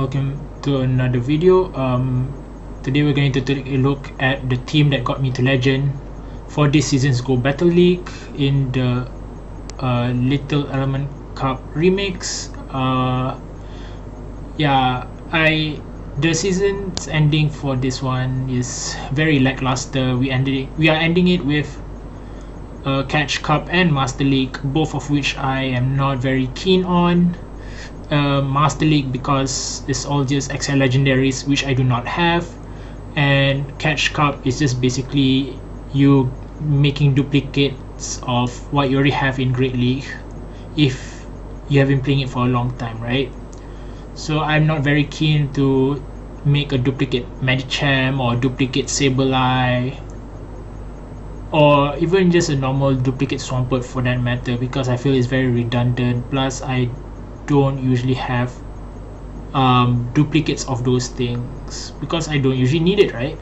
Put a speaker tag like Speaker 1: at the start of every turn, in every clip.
Speaker 1: welcome to another video. Today we're going to take a look at the team that got me to Legend for this season's Go Battle League in the Little Element Cup remix. The season's ending for this one is very lackluster. We are ending it with Catch Cup and Master League, both of which I am not very keen on. Master League because it's all just XL legendaries, which I do not have, and Catch Cup is just basically you making duplicates of what you already have in Great League if you have been playing it for a long time, right? So I'm not very keen to make a duplicate Medicham or duplicate Sableye, or even just a normal duplicate Swampert for that matter, because I feel it's very redundant. Plus I don't usually have duplicates of those things because I don't usually need it, right?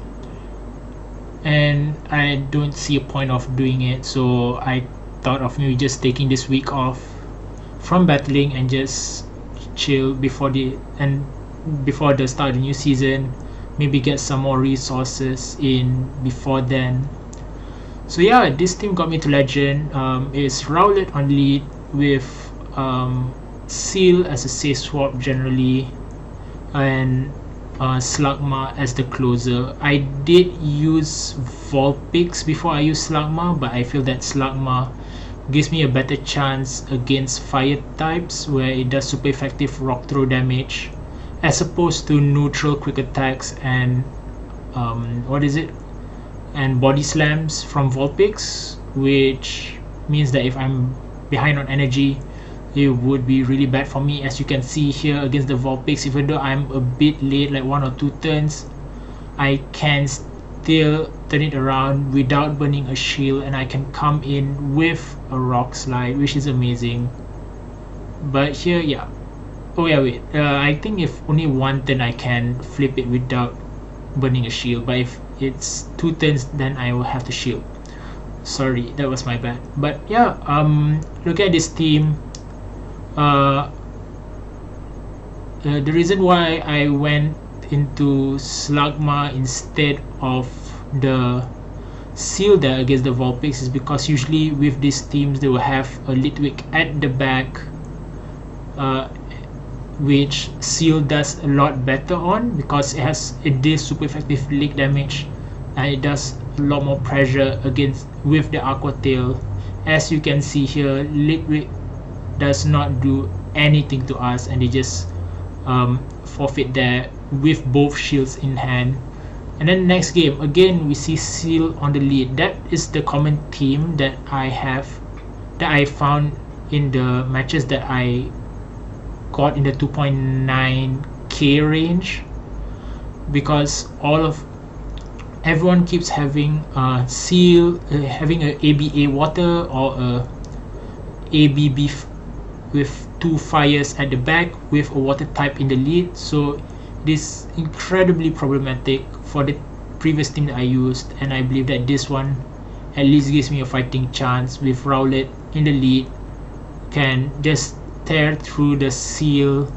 Speaker 1: And I don't see a point of doing it, so I thought of maybe just taking this week off from battling and just chill before the start of the new season, maybe get some more resources in before then. So yeah, this team got me to Legend. It's Rowlet on lead with Seel as a safe swap generally, and Slugma as the closer. I did use Vulpix before I used Slugma, but I feel that Slugma gives me a better chance against fire types where it does super effective rock throw damage as opposed to neutral quick attacks and and body slams from Vulpix, which means that if I'm behind on energy, it would be really bad for me. As you can see here against the Vulpix, even though I'm a bit late, like 1 or 2 turns, I can still turn it around without burning a shield, and I can come in with a rock slide, which is amazing. But here, yeah. Oh yeah, wait. I think if only 1 turn I can flip it without burning a shield, but if it's 2 turns, then I will have to shield. Sorry, that was my bad. But yeah, look at this team. The reason why I went into Slugma instead of the Seel there against the Vulpix is because usually with these teams they will have a Litwick at the back, which Seel does a lot better on because it deals super effective leak damage and it does a lot more pressure against with the Aqua Tail. As you can see here, Litwick does not do anything to us, and they just forfeit there with both shields in hand. And then next game again we see Seel on the lead. That is the common theme that I found in the matches that I got in the 2.9k range, because everyone keeps having Seel having a ABA water or a ABB with 2 fires at the back with a water type in the lead. So this is incredibly problematic for the previous team that I used, and I believe that this one at least gives me a fighting chance with Rowlet in the lead, can just tear through the Seel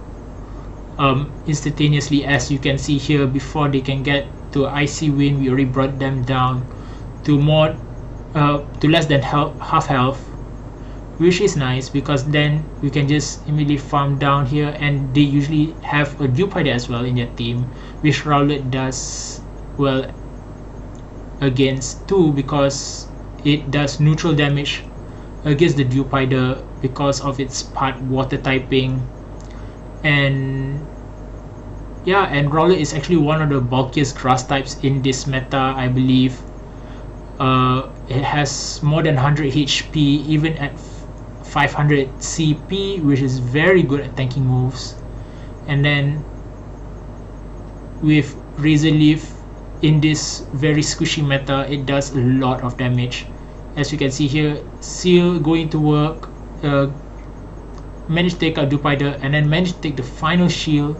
Speaker 1: instantaneously. As you can see here, before they can get to Icy Wind, we already brought them down to less than half health, which is nice because then we can just immediately farm down here. And they usually have a Dupider as well in their team, which Rowlet does well against too, because it does neutral damage against the Dupider because of its part water typing. And yeah, and Rowlet is actually one of the bulkiest grass types in this meta, I believe. It has more than 100 HP even at 500 CP, which is very good at tanking moves. And then with Razor Leaf in this very squishy meta, it does a lot of damage. As you can see here, Seel going to work, managed to take out Dupider, and then managed to take the final shield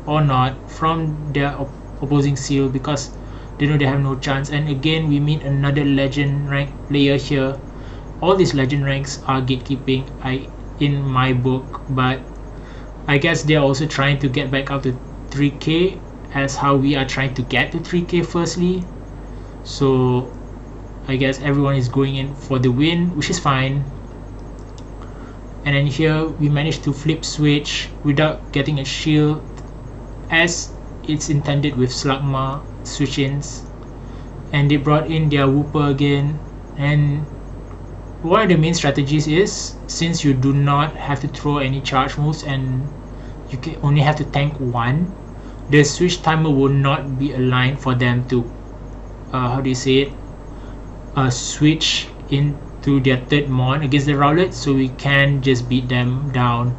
Speaker 1: or not from their opposing Seel because they know they have no chance. And again we meet another legend rank player here. All these legend ranks are gatekeeping in my book, but I guess they're also trying to get back up to 3k as how we are trying to get to 3k firstly. So I guess everyone is going in for the win, which is fine. And then here we managed to flip switch without getting a shield as it's intended with Slugma switch-ins. And they brought in their Wooper again. And one of the main strategies is, since you do not have to throw any charge moves and you can only have to tank one, the switch timer will not be aligned for them to switch into their third mon against the Rowlet, so we can just beat them down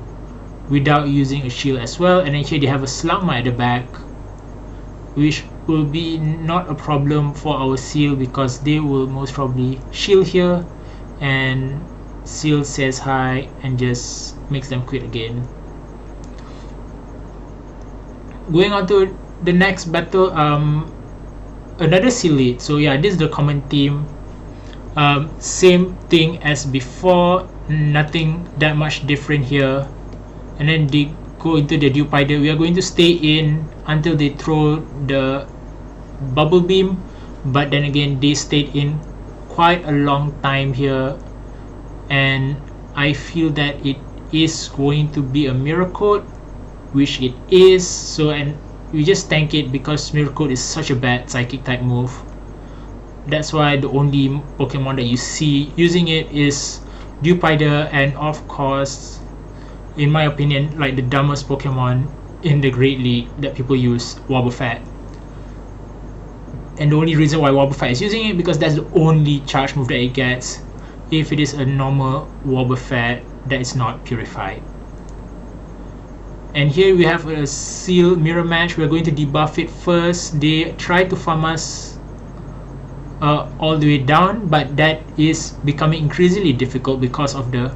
Speaker 1: without using a shield as well. And then here they have a Slugma at the back, which will be not a problem for our Seel because they will most probably shield here, and Seel says hi and just makes them quit again. Going on to the next battle, another Seel lead. So yeah, this is the common team. Same thing as before, nothing that much different here. And then they go into the Dupider. We are going to stay in until they throw the bubble beam, but then again they stayed in quite a long time here, and I feel that it is going to be a mirror coat, which it is. So, and we just tank it because mirror coat is such a bad psychic type move. That's why the only Pokemon that you see using it is Dupider, and of course, in my opinion, like the dumbest Pokemon in the Great League that people use, Wobbuffet. And the only reason why Wobbuffet is using it because that's the only charge move that it gets if it is a normal Wobbuffet that is not purified. And here we have a Seel mirror match. We're going to debuff it first. They try to farm us all the way down, but that is becoming increasingly difficult because of the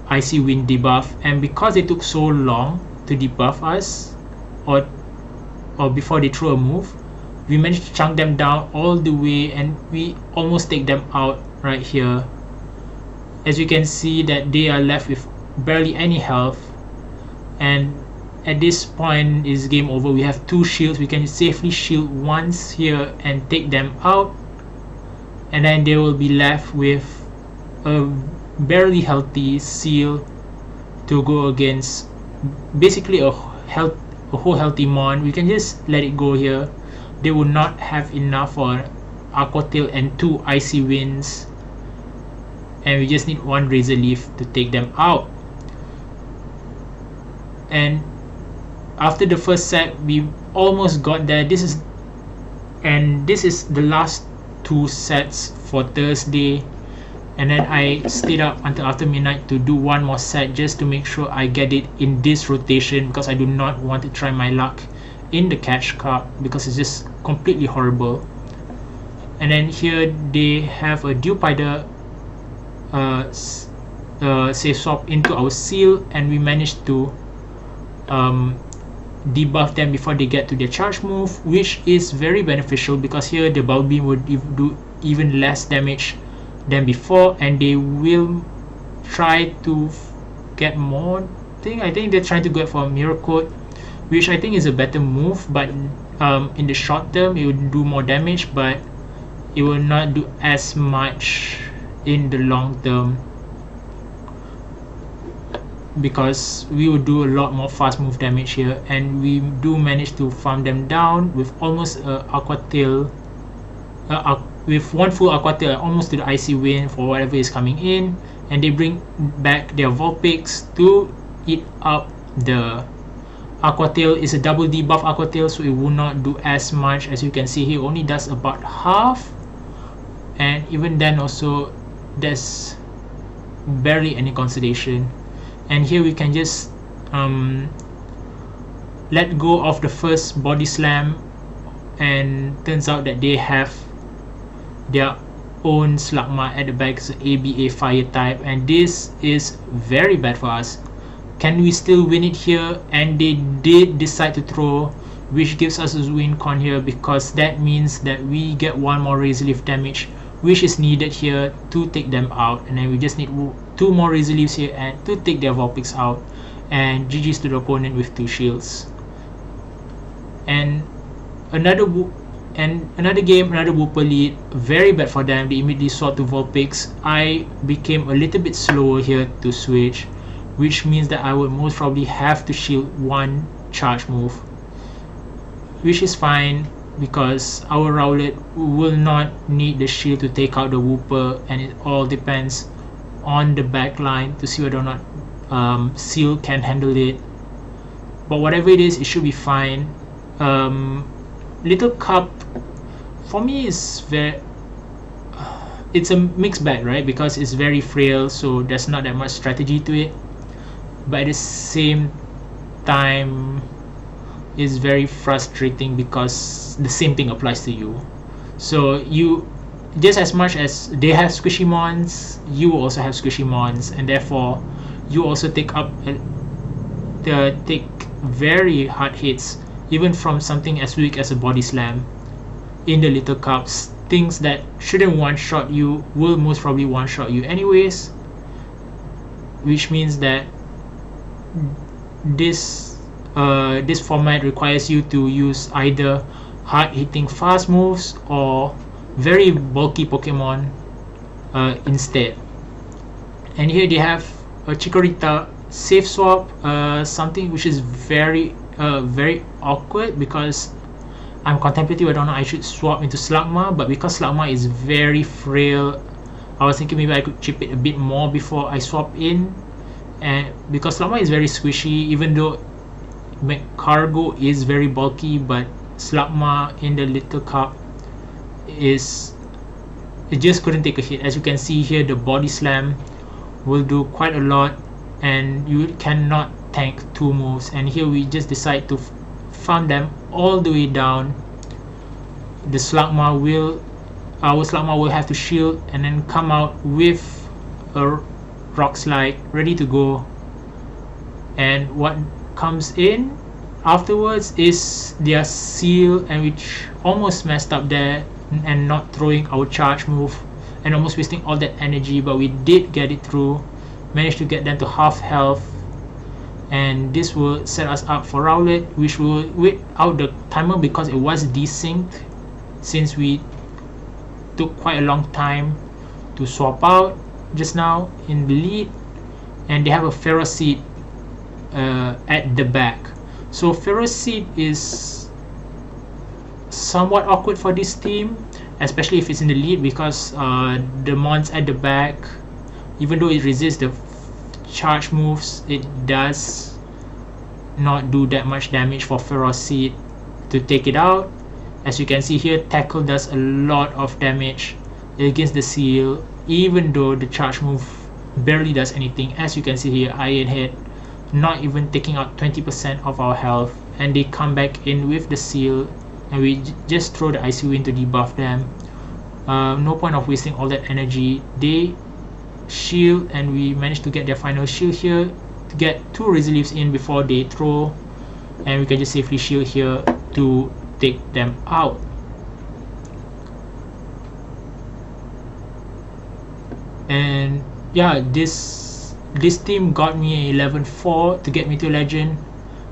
Speaker 1: Icy Wind debuff, and because they took so long to debuff us or before they throw a move, we managed to chunk them down all the way and we almost take them out right here. As you can see that they are left with barely any health, and at this point is game over. We have 2 shields. We can safely shield once here and take them out, and then they will be left with a barely healthy Seel to go against basically a whole healthy mon. We can just let it go here. They will not have enough for Aqua Tail and 2 Icy Winds, and we just need 1 Razor Leaf to take them out. And after the first set, we almost got there. This is the last 2 sets for Thursday, and then I stayed up until after midnight to do 1 more set just to make sure I get it in this rotation, because I do not want to try my luck in the Catch Cup because it's just completely horrible. And then here they have a Dupider safe swap into our Seel, and we managed to debuff them before they get to their charge move, which is very beneficial because here the Bubble Beam would do even less damage than before, and they will try to get more. I think they're trying to go for a Mirror Coat, which I think is a better move, but in the short term it will do more damage, but it will not do as much in the long term, because we will do a lot more fast move damage here, and we do manage to farm them down with almost Aqua Tail, with 1 full Aqua Tail almost to the Icy Wind for whatever is coming in, and they bring back their Vulpix to eat up the Aqua Tail. Is a double debuff Aqua Tail, so it will not do as much. As you can see, he only does about half, and even then also there's barely any consolidation. And here we can just let go of the first body slam, and turns out that they have their own Slugma at the back, so ABA fire type, and this is very bad for us. Can we still win it here? And they did decide to throw, which gives us a win con here, because that means that we get 1 more Razor Leaf damage, which is needed here to take them out, and then we just need 2 more Razor Leaves here and to take their Vulpix out, and GG's to the opponent with 2 shields. And another game, another Wooper lead, very bad for them. They immediately swap to Vulpix. I became a little bit slower here to switch, which means that I would most probably have to shield one charge move, which is fine because our Rowlet will not need the shield to take out the Wooper, and it all depends on the back line to see whether or not Seel can handle it. But whatever it is, it should be fine. Little Cup for me is very it's a mixed bag, right? Because it's very frail, so there's not that much strategy to it, but at the same time is very frustrating because the same thing applies to you. So you, just as much as they have squishy mons, you also have squishy mons, and therefore you also take very hard hits, even from something as weak as a body slam. In the little cups, things that shouldn't one-shot you will most probably one-shot you anyways, which means that this format requires you to use either hard-hitting fast moves or very bulky Pokemon instead. And here they have a Chikorita safe swap, something which is very awkward because I'm contemplating whether or not I should swap into Slugma, but because Slugma is very frail, I was thinking maybe I could chip it a bit more before I swap in. And because Slugma is very squishy, even though Cargo is very bulky, but Slugma in the little cup it just couldn't take a hit. As you can see here, the body slam will do quite a lot, and you cannot tank two moves. And here we just decide to farm them all the way down. Our Slugma will have to shield and then come out with a Rock Slide ready to go. And what comes in afterwards is their Seel, and which almost messed up there and not throwing our charge move and almost wasting all that energy, but we did get it through, managed to get them to half health. And this will set us up for Rowlet, which will wait out the timer because it was desynced, since we took quite a long time to swap out just now in the lead. And they have a Ferocity at the back, so Ferocity is somewhat awkward for this team, especially if it's in the lead, because the mons at the back, even though it resists the charge moves, it does not do that much damage for Ferocity to take it out. As you can see here, Tackle does a lot of damage against the Seel, even though the charge move barely does anything. As you can see here, Iron Head not even taking out 20% of our health, and they come back in with the Seel, and we just throw the Icy Wind to debuff them. No point of wasting all that energy. They shield, and we managed to get their final shield here to get two Resilives in before they throw, and we can just safely shield here to take them out. And yeah, this team got me a 11-4 to get me to Legend.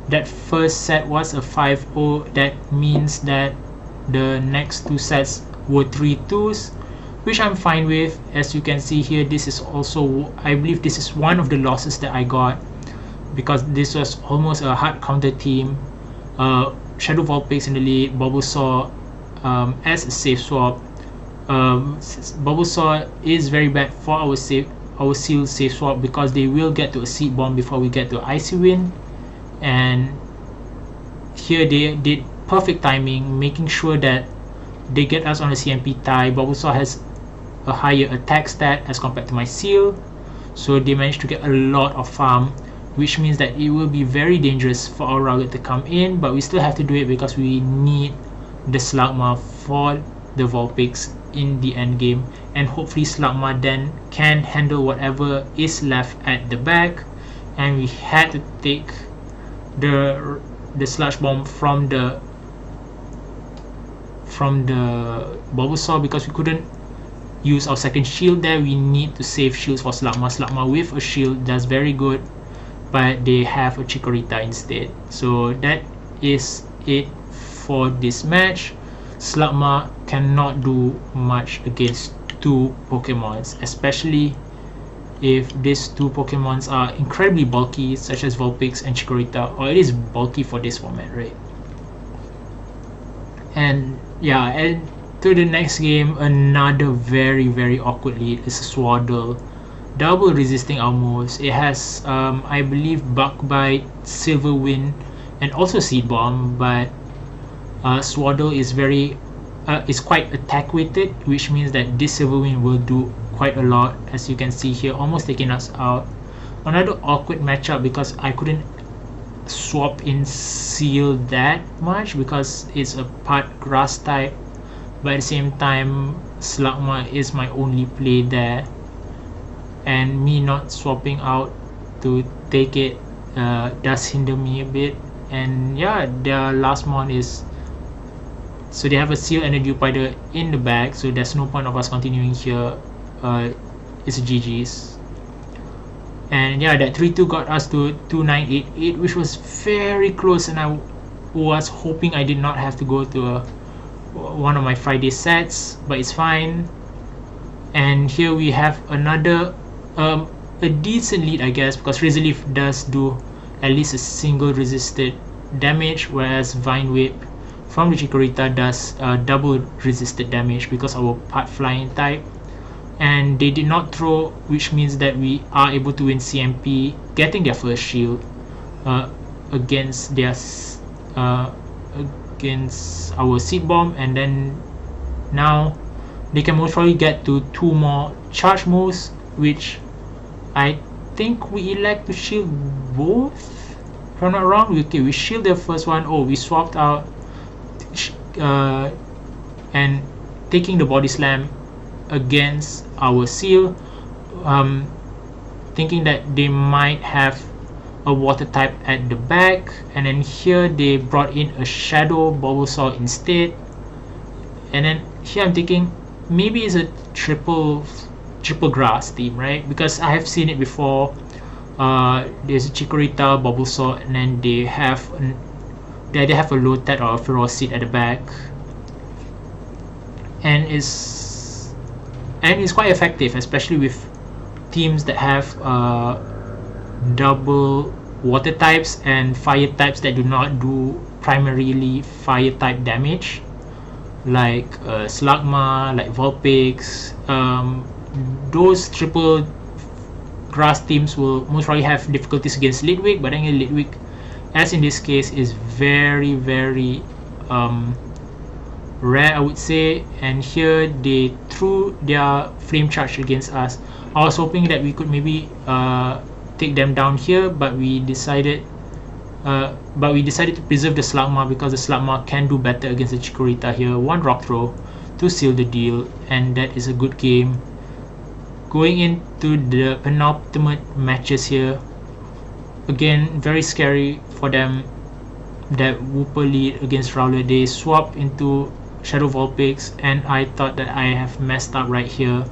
Speaker 1: That first set was a 5-0. That means that the next two sets were 3-2s, which I'm fine with. As you can see here, this is also, I believe this is one of the losses that I got, because this was almost a hard counter team. Shadow Vulpix in the lead, Bulbasaur as a safe swap. Bulbasaur is very bad for our Seel safe swap because they will get to a Seed Bomb before we get to Icy Wind. And here they did perfect timing, making sure that they get us on a CMP tie. Bulbasaur has a higher attack stat as compared to my Seel, so they managed to get a lot of farm, which means that it will be very dangerous for our Rowlet to come in, but we still have to do it because we need the Slugma for the Vulpix in the end game, and hopefully Slugma then can handle whatever is left at the back. And we had to take the Sludge Bomb from the Bulbasaur because we couldn't use our second shield there. We need to save shields for Slugma. Slugma with a shield does very good, but they have a Chikorita instead. So that is it for this match. Slugma cannot do much against two Pokemons, especially if these two Pokemons are incredibly bulky, such as Vulpix and Chikorita, or it is bulky for this format, right? And yeah, and to the next game, another very awkward lead is Swaddle, double resisting our moves. It has I believe Bug Bite, Silver Wind, and also Seed Bomb, but Swaddle is quite attack weighted, which means that this Silver Wind will do quite a lot, as you can see here, almost taking us out. Another awkward matchup because I couldn't swap in Seel that much because it's a part grass type, but at the same time Slugma is my only play there, and me not swapping out to take it does hinder me a bit. And yeah, their last mon is, so they have a Seel and a Dewpider in the bag, so there's no point of us continuing here. It's a GG's. And yeah, that 3-2 got us to 2-9-8-8, which was very close, and I was hoping I did not have to go to one of my Friday sets, but it's fine. And here we have another a decent lead, I guess, because Razor Leaf does do at least a single resisted damage, whereas Vine Whip from the Chikorita does double resisted damage because our part flying type. And they did not throw, which means that we are able to win CMP, getting their first shield against their against our Seed Bomb. And then now they can most probably get to 2 more charge moves, which I think we elect to shield both, if I'm not wrong. Okay, we shield the first one. Oh, we swapped out and taking the body slam against our Seel, thinking that they might have a water type at the back, and then here they brought in a Shadow Bulbasaur instead. And then here I'm thinking maybe it's a triple grass team, right? Because I have seen it before. There's a Chikorita, Bulbasaur, and then they have a Lotad or a Ferocity at the back, and it's quite effective, especially with teams that have double water types and fire types that do not do primarily fire type damage, like Slugma, like Vulpix. Those triple grass teams will most probably have difficulties against Litwick, but then Litwick, as in this case, is very rare, I would say. And here they threw their flame charge against us. I was hoping that we could maybe take them down here, but we decided to preserve the Slugma because the Slugma can do better against the Chikorita here. One rock throw to seal the deal, and that is a good game. Going into the penultimate matches here, again very scary for them. That Wooper lead against Rowlet, they swap into Shadow Vulpix, and I thought that I have messed up right here,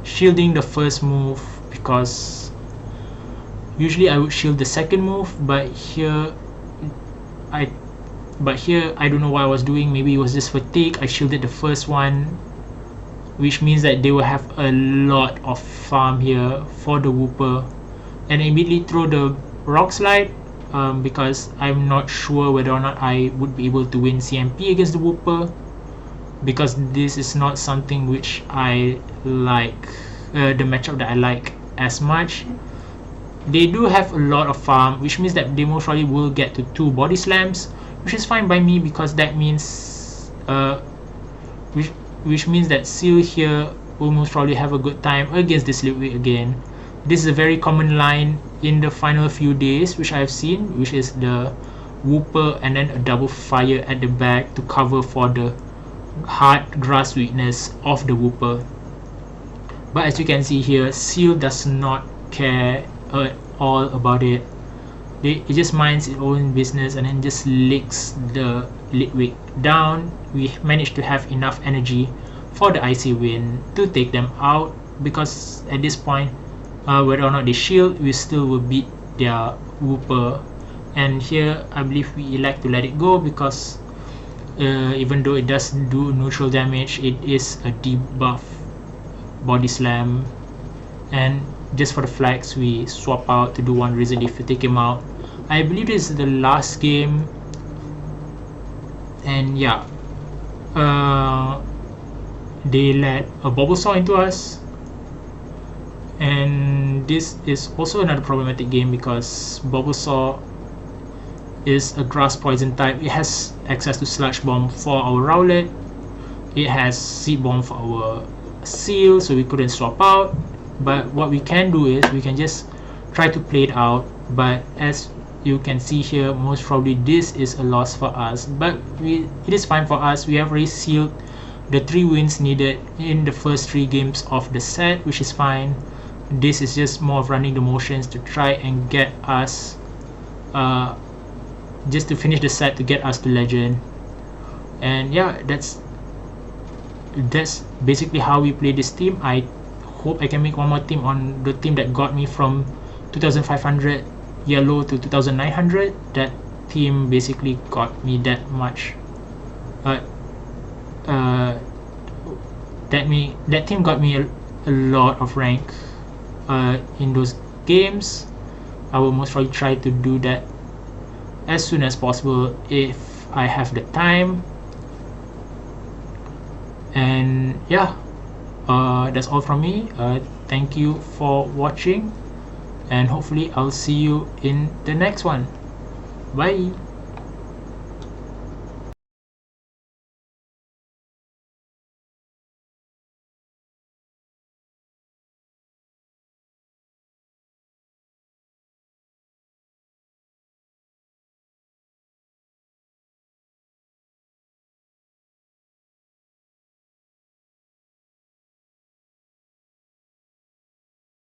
Speaker 1: shielding the first move, because usually I would shield the second move, but here I don't know what I was doing. Maybe it was just fatigue. I shielded the first one, which means that they will have a lot of farm here for the Wooper, and immediately throw the Rock Slide, because I'm not sure whether or not I would be able to win CMP against the Wooper, because this is not something which I like, the matchup that I like as much. They do have a lot of farm, which means that they most probably will get to 2 body slams, which is fine by me, because that means which means that Seel here will most probably have a good time against this Litwick again. This is a very common line in the final few days which I have seen, which is the Wooper and then a double fire at the back to cover for the hard grass weakness of the Wooper. But as you can see here, Seel does not care at all about it. It just minds its own business and then just licks the Litwick down. We managed to have enough energy for the Icy Wind to take them out, because at this point, whether or not they shield, we still will beat their Wooper. And here I believe we elect to let it go, because even though it does do neutral damage, it is a debuff body slam. And just for the flags, we swap out to do one reason if you take him out. I believe this is the last game, and yeah, they let a Bulbasaur into us, and this is also another problematic game because Bulbasaur is a grass poison type. It has access to Sludge Bomb for our Rowlet, it has Seed Bomb for our Seel, so we couldn't swap out. But what we can do is we can just try to play it out, but as you can see here, most probably this is a loss for us, but it is fine for us. We have already sealed the 3 wins needed in the first 3 games of the set, which is fine. This is just more of running the motions to try and get us just to finish the set to get us to legend. And yeah, that's basically how we play this team. I hope I can make one more team on the team that got me from 2500 yellow to 2900. That team basically got me that much. That team got me a lot of rank in those games. I will most probably try to do that as soon as possible if I have the time. And yeah, that's all from me. Thank you for watching, and hopefully I'll see you in the next one. Bye.